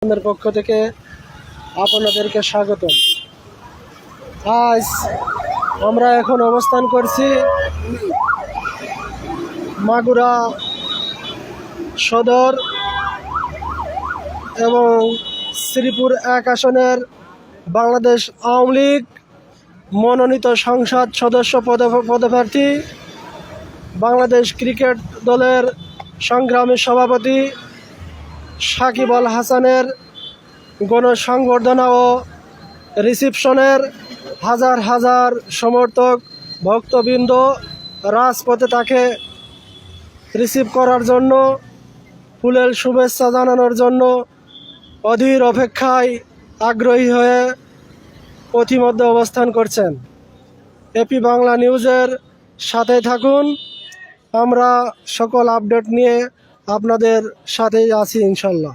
আমাদের পক্ষ থেকে আপনাদেরকে স্বাগত। আজ আমরা এখন অবস্থান করছি মাগুরা সদর এবং শ্রীপুর 1 আসনের বাংলাদেশ আওয়ামী লীগ মনোনীত সংসদ সদস্য পদপ্রার্থী, বাংলাদেশ ক্রিকেট দলের সংগ্রামী সভাপতি সাকিব আল হাসানের গণসংবর্ধনা ও রিসিপশনের হাজার হাজার সমর্থক ভক্তবৃন্দ রাজপথে তাকে রিসিভ করার জন্য, ফুলেল শুভেচ্ছা জানানোর জন্য অধীর অপেক্ষায় আগ্রহী হয়ে পথিমধ্যে অবস্থান করছেন। এপি বাংলা নিউজের সাথে থাকুন, আমরা সকল আপডেট নিয়ে আপনাদের সাথেই আছি ইনশাল্লাহ।